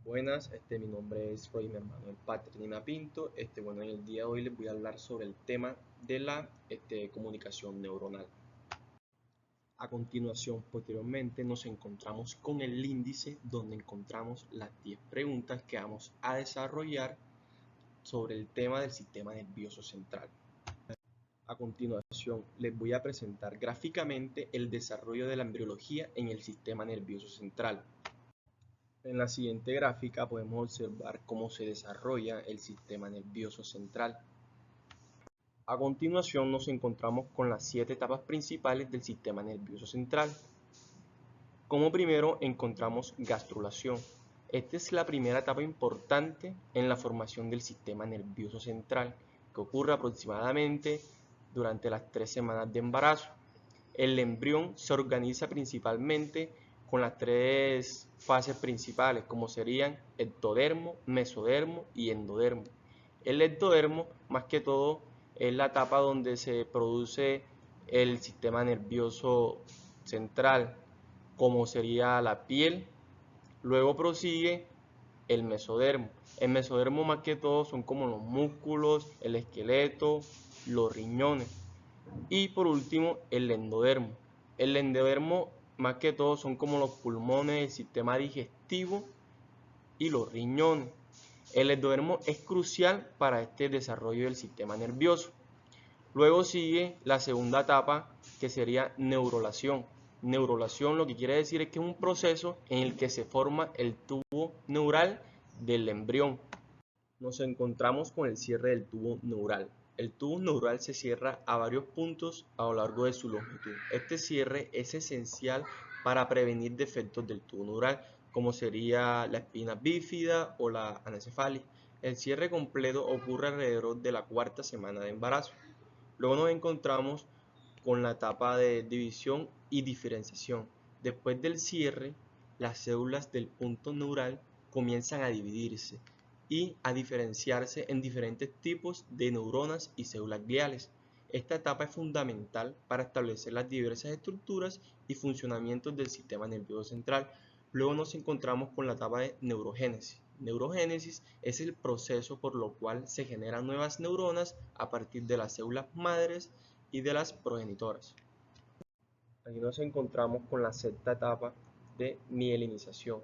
Buenas, mi nombre es Roy Manuel Paternina Pinto. En el día de hoy les voy a hablar sobre el tema de la comunicación neuronal. A continuación, posteriormente, nos encontramos con el índice donde encontramos las 10 preguntas que vamos a desarrollar sobre el tema del sistema nervioso central. A continuación, les voy a presentar gráficamente el desarrollo de la embriología en el sistema nervioso central. En la siguiente gráfica podemos observar cómo se desarrolla el sistema nervioso central. A continuación nos encontramos con las 7 etapas principales del sistema nervioso central. Como primero encontramos gastrulación. Esta es la primera etapa importante en la formación del sistema nervioso central, que ocurre aproximadamente durante las 3 semanas de embarazo. El embrión se organiza principalmente con las 3 fases principales, como serían ectodermo, mesodermo y endodermo. El ectodermo, más que todo, es la etapa donde se produce el sistema nervioso central, como sería la piel. Luego prosigue el mesodermo. El mesodermo, más que todo, son como los músculos, el esqueleto, los riñones. Y por último, el endodermo. El endodermo, más que todo, son como los pulmones, el sistema digestivo y los riñones. El endodermo es crucial para este desarrollo del sistema nervioso. Luego sigue la segunda etapa, que sería neurulación. Neurulación lo que quiere decir es que es un proceso en el que se forma el tubo neural del embrión. Nos encontramos con el cierre del tubo neural. El tubo neural se cierra a varios puntos a lo largo de su longitud. Este cierre es esencial para prevenir defectos del tubo neural, como sería la espina bífida o la anencefalia. El cierre completo ocurre alrededor de la 4ª semana de embarazo. Luego nos encontramos con la etapa de división y diferenciación. Después del cierre, las células del punto neural comienzan a dividirse y a diferenciarse en diferentes tipos de neuronas y células gliales. Esta etapa es fundamental para establecer las diversas estructuras y funcionamientos del sistema nervioso central. Luego nos encontramos con la etapa de neurogénesis. Neurogénesis es el proceso por lo cual se generan nuevas neuronas a partir de las células madres y de las progenitoras. Aquí nos encontramos con la 6ª etapa de mielinización.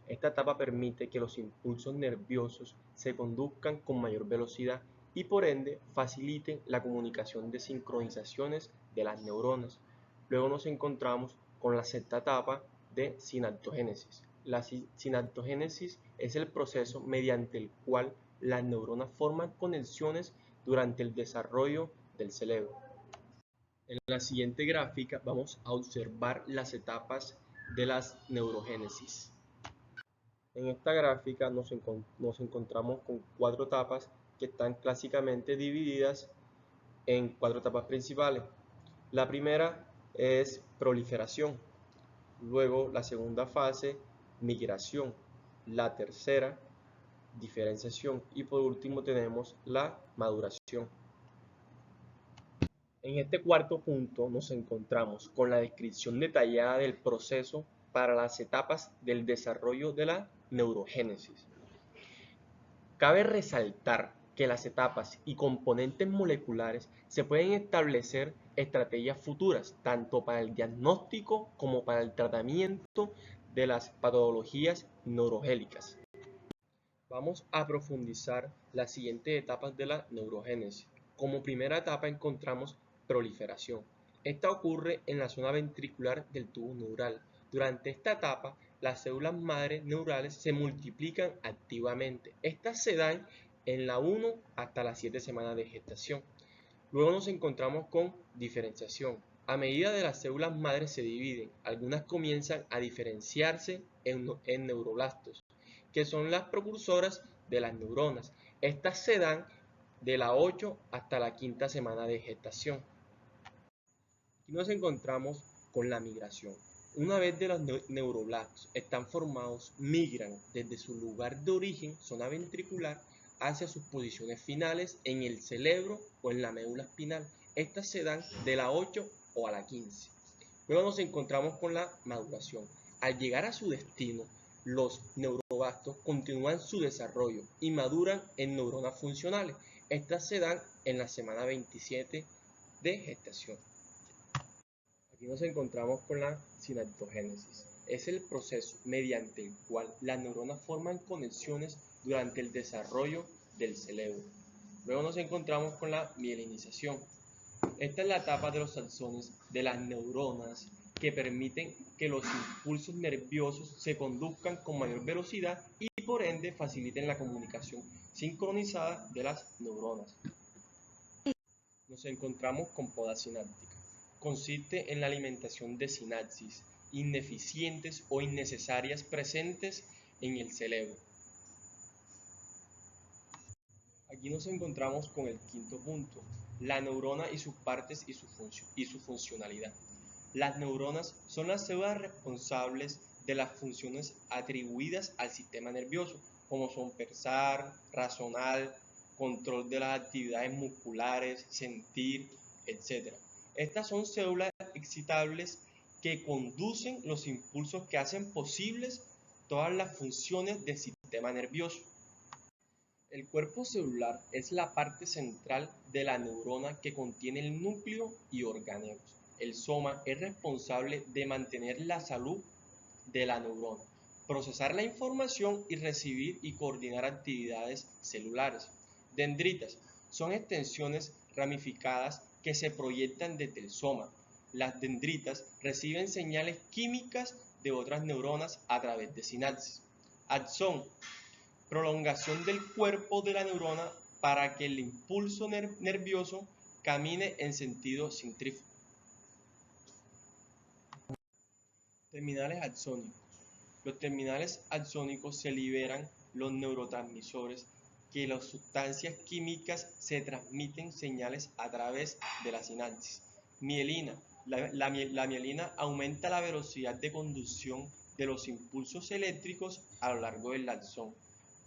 Esta etapa permite que los impulsos nerviosos se conduzcan con mayor velocidad y por ende faciliten la comunicación de sincronizaciones de las neuronas. Luego nos encontramos con la 6ª etapa de sinaptogénesis. La sinaptogénesis es el proceso mediante el cual las neuronas forman conexiones durante el desarrollo del cerebro. En la siguiente gráfica vamos a observar las etapas de la neurogénesis. En esta gráfica nos encontramos con 4 etapas que están clásicamente divididas en 4 etapas principales. La primera es proliferación, luego la segunda fase, migración, la tercera, diferenciación y por último tenemos la maduración. En este cuarto punto nos encontramos con la descripción detallada del proceso para las etapas del desarrollo de la neurogénesis. Cabe resaltar que las etapas y componentes moleculares se pueden establecer estrategias futuras, tanto para el diagnóstico como para el tratamiento de las patologías neurogénicas. Vamos a profundizar las siguientes etapas de la neurogénesis. Como primera etapa encontramos proliferación. Esta ocurre en la zona ventricular del tubo neural. Durante esta etapa, las células madre neurales se multiplican activamente. Estas se dan en la 1 hasta las 7 semanas de gestación. Luego nos encontramos con diferenciación. A medida que las células madres se dividen, algunas comienzan a diferenciarse en neuroblastos, que son las precursoras de las neuronas. Estas se dan de la 8 hasta la 5ª semana de gestación. Aquí nos encontramos con la migración. Una vez de los neuroblastos están formados, migran desde su lugar de origen, zona ventricular, hacia sus posiciones finales en el cerebro o en la médula espinal. Estas se dan de la 8 o a la 15. Luego nos encontramos con la maduración. Al llegar a su destino, los neuroblastos continúan su desarrollo y maduran en neuronas funcionales. Estas se dan en la semana 27 de gestación. Aquí nos encontramos con la sinaptogénesis. Es el proceso mediante el cual las neuronas forman conexiones durante el desarrollo del cerebro. Luego nos encontramos con la mielinización. Esta es la etapa de los axones de las neuronas que permiten que los impulsos nerviosos se conduzcan con mayor velocidad y por ende faciliten la comunicación sincronizada de las neuronas. Nos encontramos con poda sináptica. Consiste en la alimentación de sinapsis ineficientes o innecesarias presentes en el cerebro. Aquí nos encontramos con el quinto punto, la neurona y sus partes y su funcionalidad. Las neuronas son las células responsables de las funciones atribuidas al sistema nervioso, como son pensar, razonar, control de las actividades musculares, sentir, etc. Estas son células excitables que conducen los impulsos que hacen posibles todas las funciones del sistema nervioso. El cuerpo celular es la parte central de la neurona que contiene el núcleo y organelos. El soma es responsable de mantener la salud de la neurona, procesar la información y recibir y coordinar actividades celulares. Dendritas son extensiones ramificadas que se proyectan desde el soma. Las dendritas reciben señales químicas de otras neuronas a través de sinapsis. Axón, prolongación del cuerpo de la neurona para que el impulso nervioso camine en sentido centrífugo. Terminales axónicos. Los terminales axónicos se liberan los neurotransmisores que las sustancias químicas se transmiten señales a través de la sinapsis. Mielina. La mielina aumenta la velocidad de conducción de los impulsos eléctricos a lo largo del axón.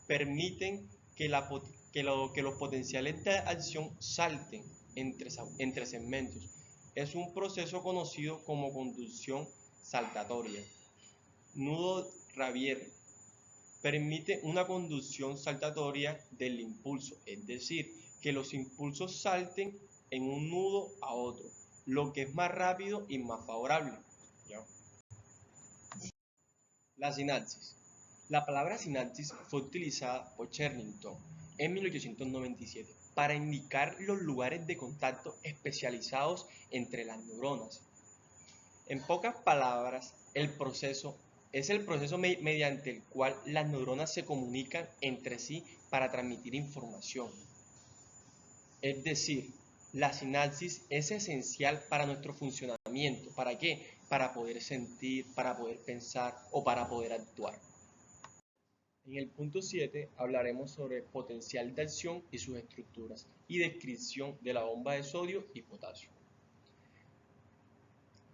Permiten que los potenciales de acción salten entre segmentos. Es un proceso conocido como conducción saltatoria. Nudo Rabier permite una conducción saltatoria del impulso, es decir, que los impulsos salten en un nudo a otro, lo que es más rápido y más favorable. ¿Ya? La sinapsis. La palabra sinapsis fue utilizada por Charrington en 1897 para indicar los lugares de contacto especializados entre las neuronas. En pocas palabras, el proceso es el proceso mediante el cual las neuronas se comunican entre sí para transmitir información. Es decir, la sinapsis es esencial para nuestro funcionamiento. ¿Para qué? Para poder sentir, para poder pensar o para poder actuar. En el punto 7 hablaremos sobre potencial de acción y sus estructuras y descripción de la bomba de sodio y potasio.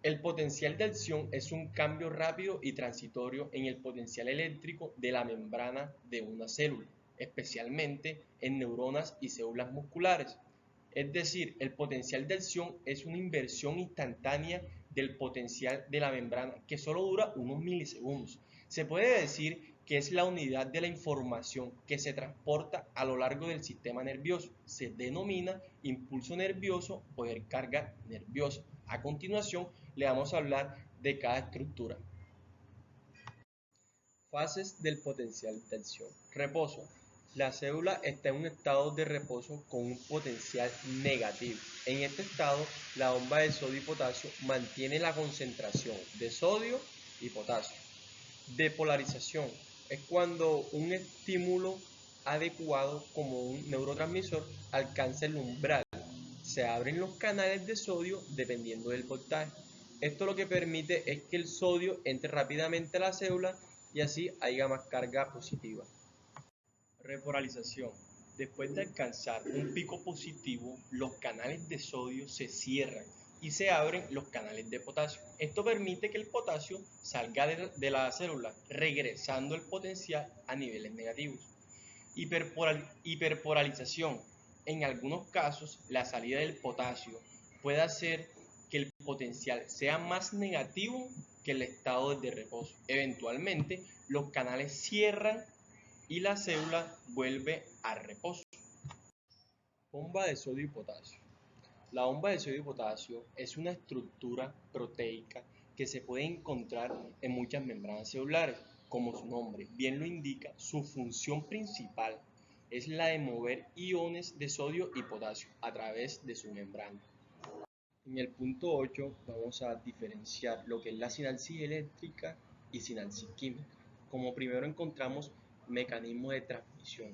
El potencial de acción es un cambio rápido y transitorio en el potencial eléctrico de la membrana de una célula, especialmente en neuronas y células musculares. Es decir, el potencial de acción es una inversión instantánea del potencial de la membrana que solo dura unos milisegundos. Se puede decir que es la unidad de la información que se transporta a lo largo del sistema nervioso. Se denomina impulso nervioso o descarga nerviosa. A continuación, le vamos a hablar de cada estructura. Fases del potencial de acción. Reposo. La célula está en un estado de reposo con un potencial negativo. En este estado, la bomba de sodio y potasio mantiene la concentración de sodio y potasio. Depolarización. Es cuando un estímulo adecuado como un neurotransmisor alcanza el umbral. Se abren los canales de sodio dependiendo del voltaje. Esto lo que permite es que el sodio entre rápidamente a la célula y así haya más carga positiva. Repolarización. Después de alcanzar un pico positivo, los canales de sodio se cierran y se abren los canales de potasio. Esto permite que el potasio salga de la célula, regresando el potencial a niveles negativos. Hiperpolarización. En algunos casos, la salida del potasio puede hacer que el potencial sea más negativo que el estado de reposo. Eventualmente, los canales cierran y la célula vuelve a reposo. Bomba de sodio y potasio. La bomba de sodio y potasio es una estructura proteica que se puede encontrar en muchas membranas celulares. Como su nombre bien lo indica, su función principal es la de mover iones de sodio y potasio a través de su membrana. En el punto 8 vamos a diferenciar lo que es la sinapsis eléctrica y sinapsis química. Como primero encontramos mecanismos de transmisión.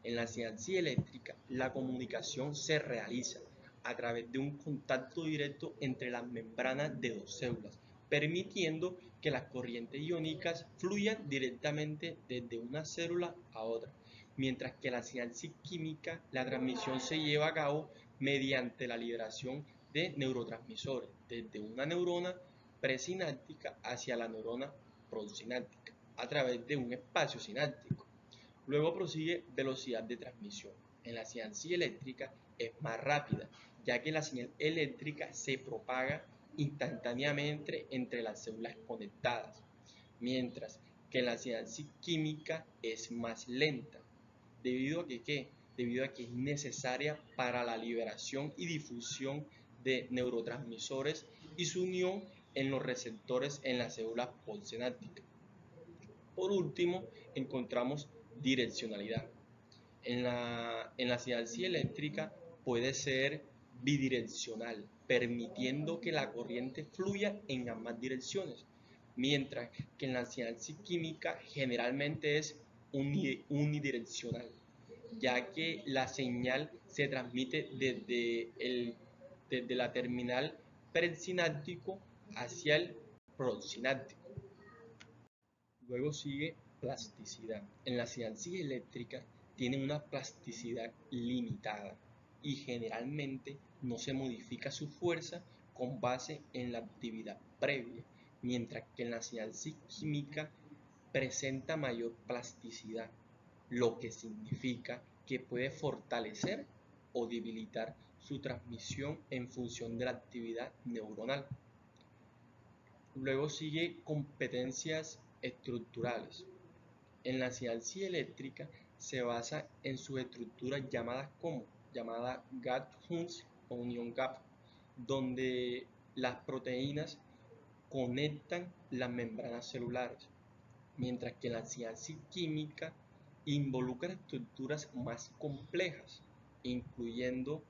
En la sinapsis eléctrica, la comunicación se realiza a través de un contacto directo entre las membranas de dos células, permitiendo que las corrientes iónicas fluyan directamente desde una célula a otra, mientras que en la sinapsis química, la transmisión se lleva a cabo mediante la liberación de neurotransmisores, desde una neurona presináptica hacia la neurona postsináptica, a través de un espacio sináptico. Luego prosigue velocidad de transmisión. En la sinapsis eléctrica es más rápida, ya que la señal eléctrica se propaga instantáneamente entre las células conectadas, mientras que en la sinapsis química es más lenta, debido a que es necesaria para la liberación y difusión de neurotransmisores y su unión en los receptores en las células postsinápticas. Por último, encontramos direccionalidad. En la sinapsis eléctrica puede ser bidireccional, permitiendo que la corriente fluya en ambas direcciones, mientras que en la sinapsis química generalmente es unidireccional, ya que la señal se transmite desde la terminal presináptico hacia el postsináptico. Luego sigue plasticidad. En la sinapsis eléctrica tiene una plasticidad limitada y generalmente no se modifica su fuerza con base en la actividad previa, mientras que en la sinapsis química presenta mayor plasticidad, lo que significa que puede fortalecer o debilitar su transmisión en función de la actividad neuronal. Luego sigue competencias estructurales. En la sinapsis eléctrica se basa en sus estructuras llamada gap-junction o union gap, donde las proteínas conectan las membranas celulares, mientras que la sinapsis química involucra estructuras más complejas, incluyendo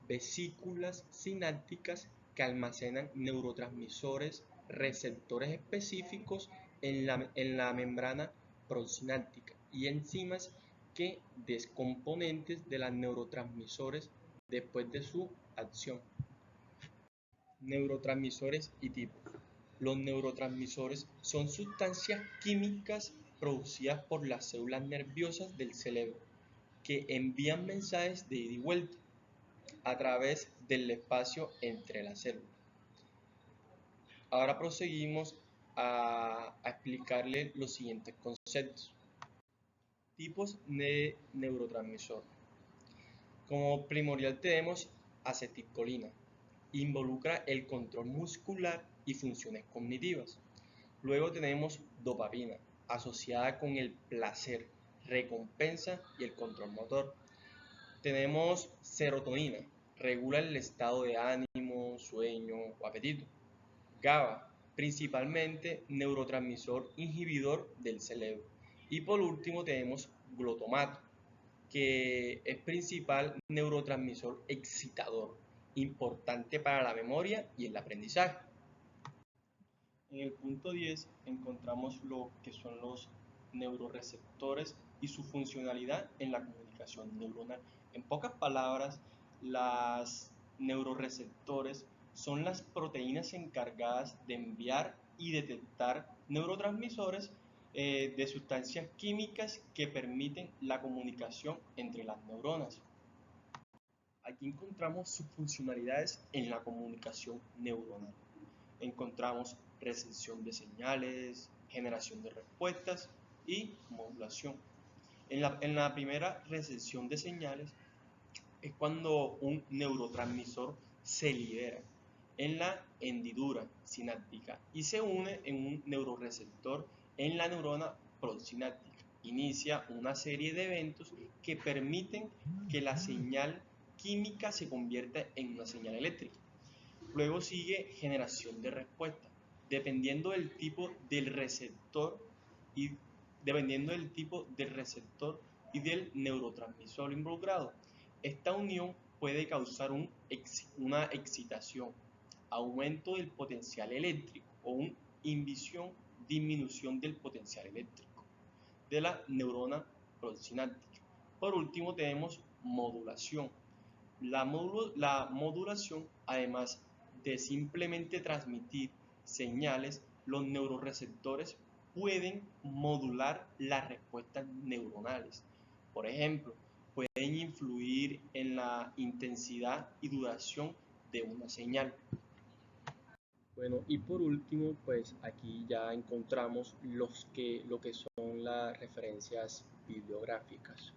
vesículas sinápticas que almacenan neurotransmisores, receptores específicos en la membrana prosináptica y enzimas que descomponentes de los neurotransmisores después de su acción. Neurotransmisores y tipos. Los neurotransmisores son sustancias químicas producidas por las células nerviosas del cerebro que envían mensajes de ida y vuelta a través del espacio entre las células. Ahora proseguimos a explicarle los siguientes conceptos. Tipos de neurotransmisor. Como primordial tenemos acetilcolina. Involucra el control muscular y funciones cognitivas. Luego tenemos dopamina, asociada con el placer, recompensa y el control motor. Tenemos serotonina, regula el estado de ánimo, sueño o apetito. GABA, principalmente neurotransmisor inhibidor del cerebro. Y por último tenemos glutamato, que es principal neurotransmisor excitador, importante para la memoria y el aprendizaje. En el punto 10 encontramos lo que son los neuroreceptores y su funcionalidad en la comunicación neuronal. En pocas palabras, los neuroreceptores son las proteínas encargadas de enviar y detectar neurotransmisores de sustancias químicas que permiten la comunicación entre las neuronas. Aquí encontramos sus funcionalidades en la comunicación neuronal. Encontramos recepción de señales, generación de respuestas y modulación. En la primera recepción de señales es cuando un neurotransmisor se libera en la hendidura sináptica y se une en un neuroreceptor en la neurona postsináptica. Inicia una serie de eventos que permiten que la señal química se convierta en una señal eléctrica. Luego sigue generación de respuesta. Dependiendo del tipo del receptor y del neurotransmisor involucrado, esta unión puede causar una excitación, aumento del potencial eléctrico o una disminución del potencial eléctrico de la neurona postsináptica. Por último tenemos modulación. La modulación, además de simplemente transmitir señales, los neuroreceptores pueden modular las respuestas neuronales. Por ejemplo, pueden influir en la intensidad y duración de una señal. Bueno, y por último, pues aquí ya encontramos lo que son las referencias bibliográficas.